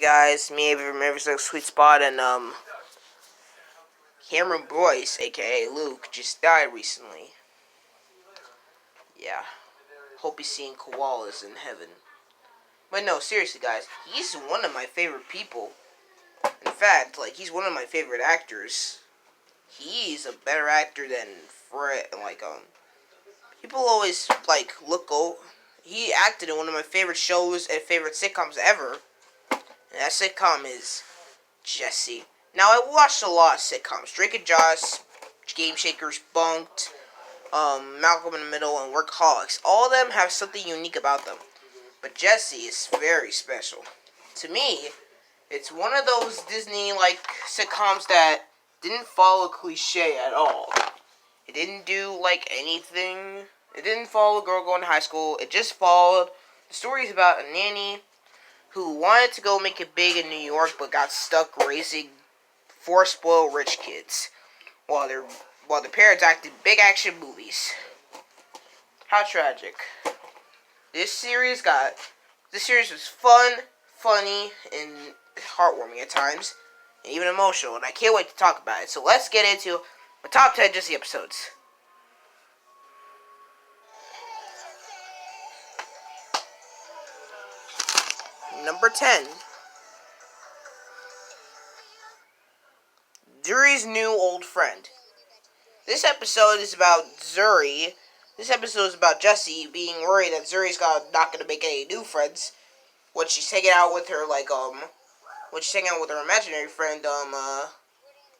guys, me Averys Sweet Spot and Cameron Boyce, aka Luke, just died recently. Yeah. Hope he's seeing koalas in heaven. But no, seriously guys, he's one of my favorite people. In fact, he's one of my favorite actors. He's a better actor than Fred, people always, look over. He acted in one of my favorite shows and favorite sitcoms ever. And that sitcom is Jessie. Now, I watched a lot of sitcoms. Drake and Josh, Game Shakers, Bunked, Malcolm in the Middle, and Workaholics. All of them have something unique about them. But Jessie is very special. To me, it's one of those Disney, sitcoms that didn't follow cliche at all. It didn't do, anything. It didn't follow a girl going to high school. It just followed the stories about a nanny who wanted to go make it big in New York but got stuck raising 4 spoiled rich kids while the parents acted big action movies. How tragic. This series was fun, funny, and heartwarming at times, and even emotional, and I can't wait to talk about it. So let's get into my top 10 Jessie episodes. Number 10. Zuri's new old friend. This episode is about Zuri. This episode is about Jessie being worried that Zuri's not gonna make any new friends when she's hanging out with her imaginary friend,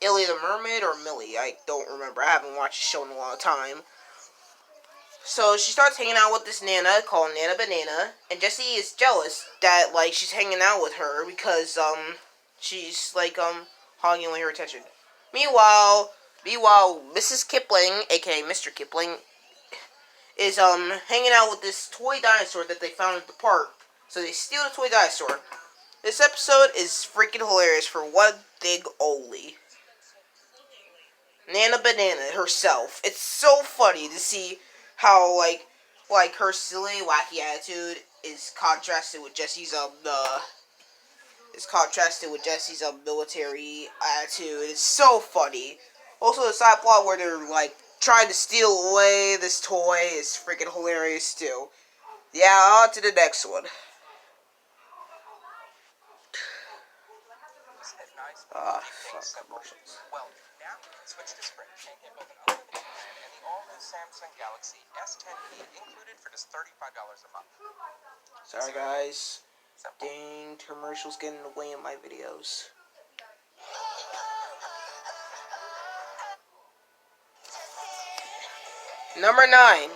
Illy the Mermaid or Millie. I don't remember. I haven't watched the show in a long time. So she starts hanging out with this Nana called Nana Banana, and Jessie is jealous that she's hanging out with her because she's hogging away her attention. Meanwhile, Mrs. Kipling, aka Mr. Kipling, is hanging out with this toy dinosaur that they found at the park. So they steal the toy dinosaur. This episode is freaking hilarious for one thing only. Nana Banana herself. It's so funny to see how her silly, wacky attitude is contrasted with Jessie's military attitude. It's so funny. Also, the side plot where they're trying to steal away this toy is freaking hilarious too. Yeah, on to the next one. Commercials. Well, now switch to Sprint and get both an unlimited plan and the all-new Samsung Galaxy S10e included for just $35 a month. Sorry guys. Dang, commercials getting in the way of my videos. Number 9.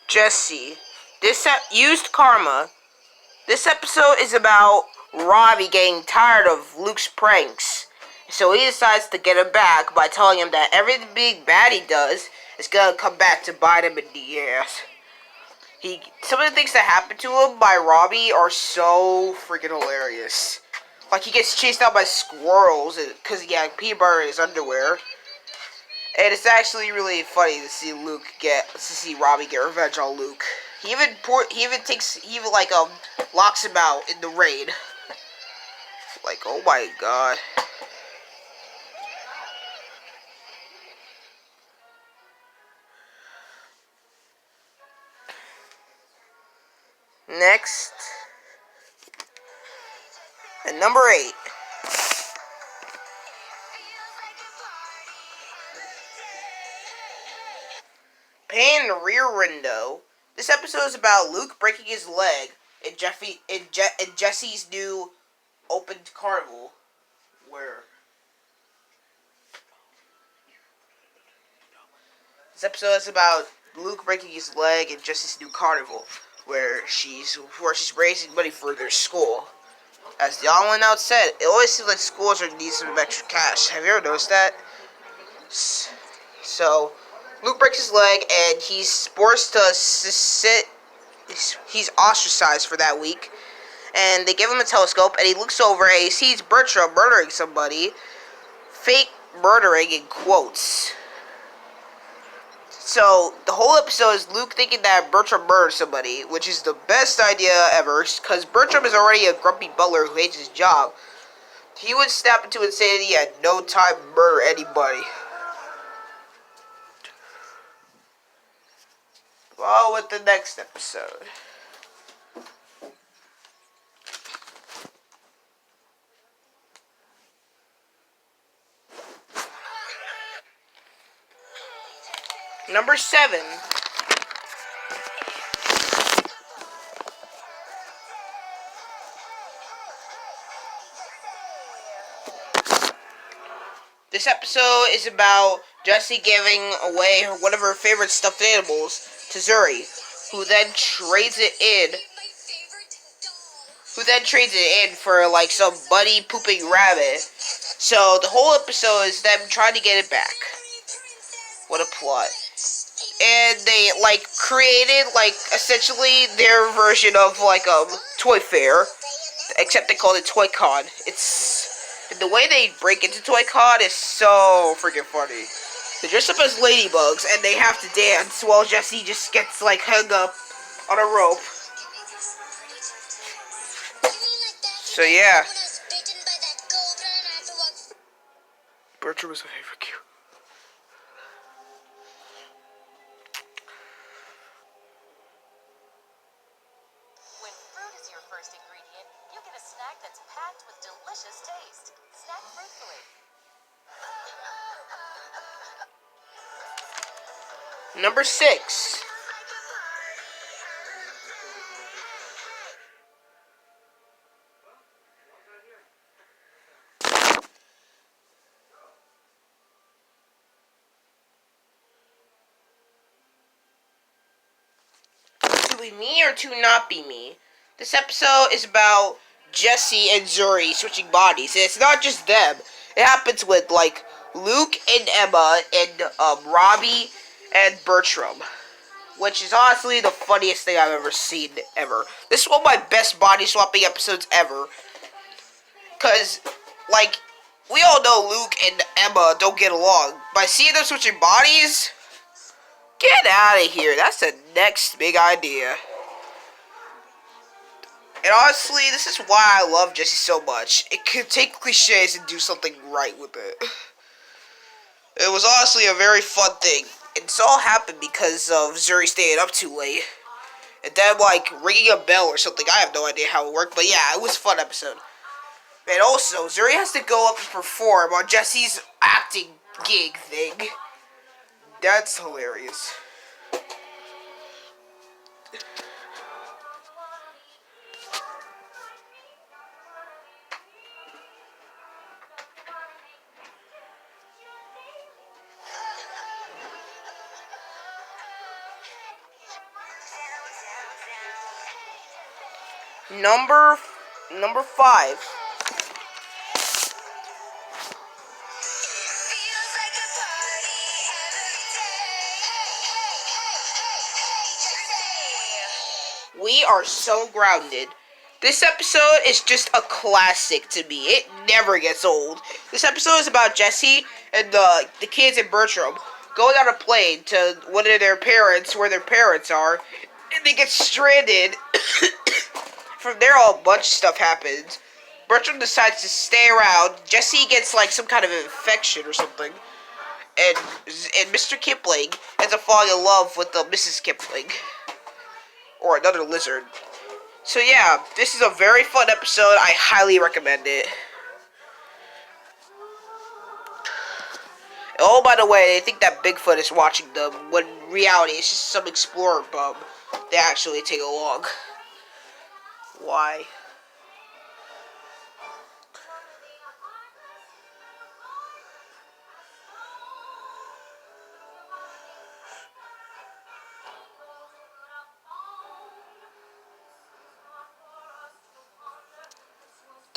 Jessie. Used karma. This episode is about Robbie getting tired of Luke's pranks. So he decides to get him back by telling him that every big bad he does is gonna come back to bite him in the ass. Some of the things that happen to him by Robbie are so freaking hilarious. He gets chased out by squirrels because he had peanut butter in his underwear. And it's actually really funny to see Robbie get revenge on Luke. He even locks him out in the rain. Oh my god. Next. And number 8. Pain in the rear window. This episode is about Luke breaking his leg in Jessie's new opened carnival. This episode is about Luke breaking his leg in Jessie's new carnival, where she's raising money for their school. As the online out said, it always seems like schools are needing some extra cash. Have you ever noticed that? So, Luke breaks his leg and he's forced to sit. He's ostracized for that week. And they give him a telescope and he looks over and he sees Bertram murdering somebody. Fake murdering in quotes. So, the whole episode is Luke thinking that Bertram murdered somebody, which is the best idea ever, because Bertram is already a grumpy butler who hates his job. He would snap into insanity at no time to murder anybody. Well, with the next episode. Number 7. This episode is about Jessie giving away one of her favorite stuffed animals to Zuri, who then trades it in for like some bunny pooping rabbit. So the whole episode is them trying to get it back. What a plot. And they like created like essentially their version of like a toy fair, except they called it Toy Con. The way they break into Toy Con is so freaking funny. They dress up as ladybugs and they have to dance while Jessie just gets like hung up on a rope. So yeah. Bertram was my favorite cue. When fruit is your first ingredient, you get a snack that's packed with delicious taste. Snack fruitfully. Number 6. To be me or to not be me? This episode is about Jessie and Zuri switching bodies. And it's not just them. It happens with like Luke and Emma and Robbie and Bertram, which is honestly the funniest thing I've ever seen ever. This is one of my best body swapping episodes ever. Cause like we all know Luke and Emma don't get along. By seeing them switching bodies, get out of here. That's the next big idea. And honestly, this is why I love Jessie so much. It could take cliches and do something right with it. It was honestly a very fun thing. It's all happened because of Zuri staying up too late. And then, like, ringing a bell or something. I have no idea how it worked. But yeah, it was a fun episode. And also, Zuri has to go up and perform on Jessie's acting gig thing. That's hilarious. Number 5. We are so grounded. This episode is just a classic to me. It never gets old. This episode is about Jessie and the kids in Bertram going on a plane to one of their parents, where their parents are, and they get stranded. From there, a bunch of stuff happens. Bertram decides to stay around. Jessie gets like some kind of infection or something, and Mr. Kipling ends up falling in love with the Mrs. Kipling, or another lizard. So yeah, this is a very fun episode. I highly recommend it. Oh, by the way, they think that Bigfoot is watching them, when in reality it's just some explorer bum they actually take along. Why?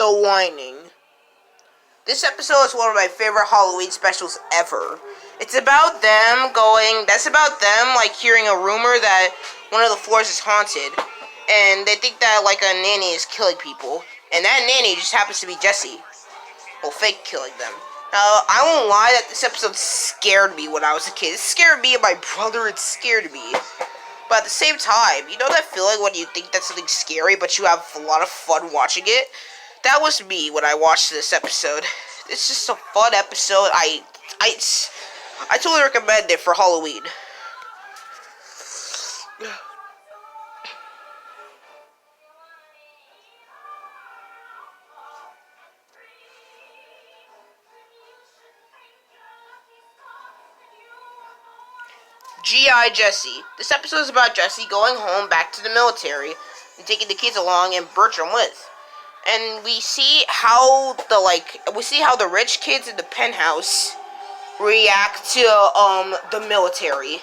The whining. This episode is one of my favorite Halloween specials ever. It's about them like hearing a rumor that one of the floors is haunted. And they think that like a nanny is killing people. And that nanny just happens to be Jessie. Well, fake killing them. Now, I won't lie that this episode scared me when I was a kid. It scared me and my brother, it scared me. But at the same time, you know that feeling when you think that's something scary, but you have a lot of fun watching it? That was me when I watched this episode. It's just a fun episode. I totally recommend it for Halloween. G.I. Jessie. This episode is about Jessie going home back to the military and taking the kids along and Bertram with. And we see how the rich kids in the penthouse react to the military.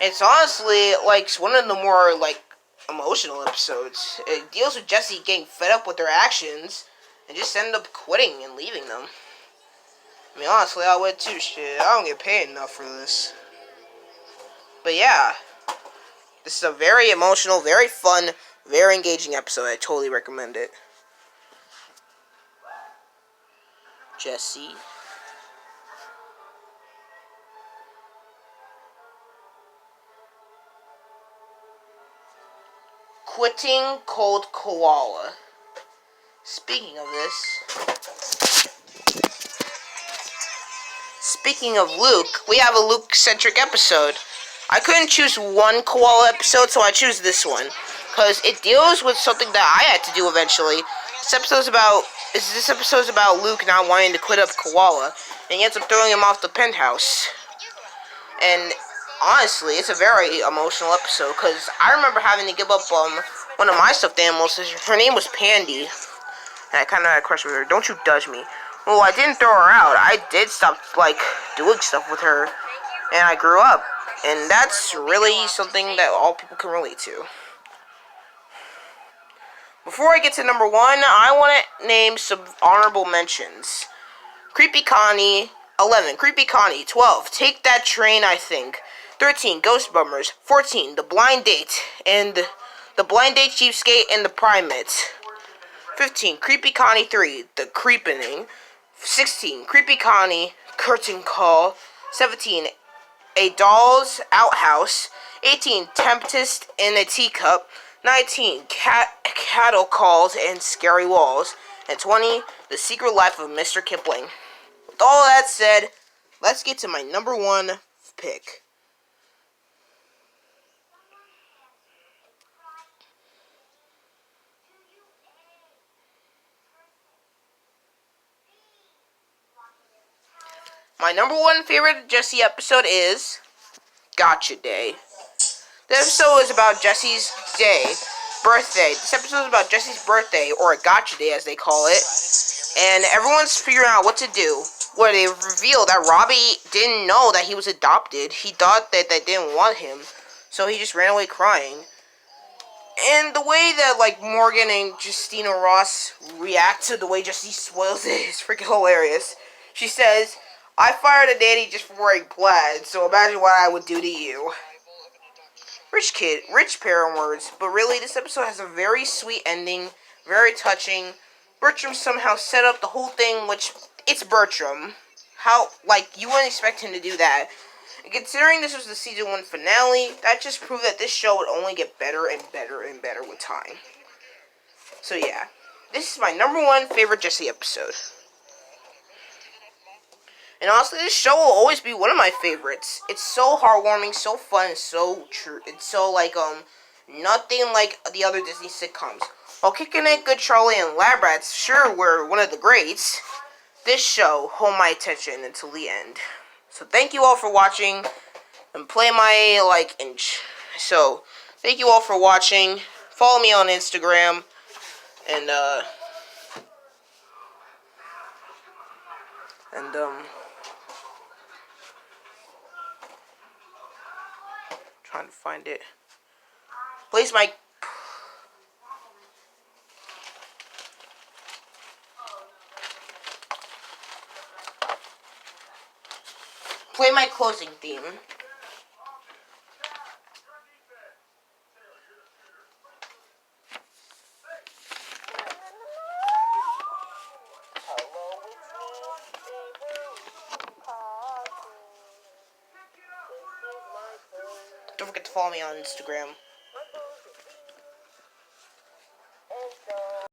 It's honestly like one of the more like emotional episodes. It deals with Jessie getting fed up with their actions and just end up quitting and leaving them. I mean, honestly, I would too. Shit, I don't get paid enough for this. But yeah, this is a very emotional, very fun, very engaging episode. I totally recommend it. Jessie. Quitting Cold Koala. Speaking of Luke, we have a Luke-centric episode. I couldn't choose one koala episode, so I choose this one. Because it deals with something that I had to do eventually. This episode's about Luke not wanting to quit up koala. And he ends up throwing him off the penthouse. And honestly, it's a very emotional episode. Because I remember having to give up one of my stuffed animals. Her name was Pandy. And I kind of had a crush with her. Don't you judge me. Well, I didn't throw her out. I did stop, doing stuff with her. And I grew up. And that's really something that all people can relate to. Before I get to number one, I want to name some honorable mentions. Creepy Connie. 11. Creepy Connie. 12. Take That Train, I Think. 13. Ghost Bummers. 14. The Blind Date. And The Blind Date Cheapskate and the Primates. 15. Creepy Connie 3. The Creepening. 16. Creepy Connie. Curtain Call. 17. A Doll's Outhouse. 18. Tempest in a Teacup. 19. Cattle Calls and Scary Walls. And 20. The Secret Life of Mr. Kipling. With all that said, let's get to my number one pick. My number one favorite Jessie episode is Gotcha Day. The episode is about Jessie's birthday. This episode is about Jessie's birthday, or a Gotcha Day as they call it. And everyone's figuring out what to do. Where they reveal that Robbie didn't know that he was adopted. He thought that they didn't want him. So he just ran away crying. And the way that, Morgan and Justina Ross react to the way Jessie spoils it is freaking hilarious. She says, I fired a nanny just for wearing plaid, so imagine what I would do to you. Rich parent words, but really, this episode has a very sweet ending, very touching. Bertram somehow set up the whole thing, which, it's Bertram. You wouldn't expect him to do that. And considering this was the season 1 finale, that just proved that this show would only get better and better and better with time. So yeah, this is my number one favorite Jessie episode. And honestly, this show will always be one of my favorites. It's so heartwarming, so fun, so true. It's so, nothing like the other Disney sitcoms. While Kickin' It, Good Charlie, and Lab Rats sure were one of the greats, this show held my attention until the end. So thank you all for watching, and play my, inch. So, thank you all for watching. Follow me on Instagram, and, trying to find it. Place my Play my closing theme. Don't forget to follow me on Instagram.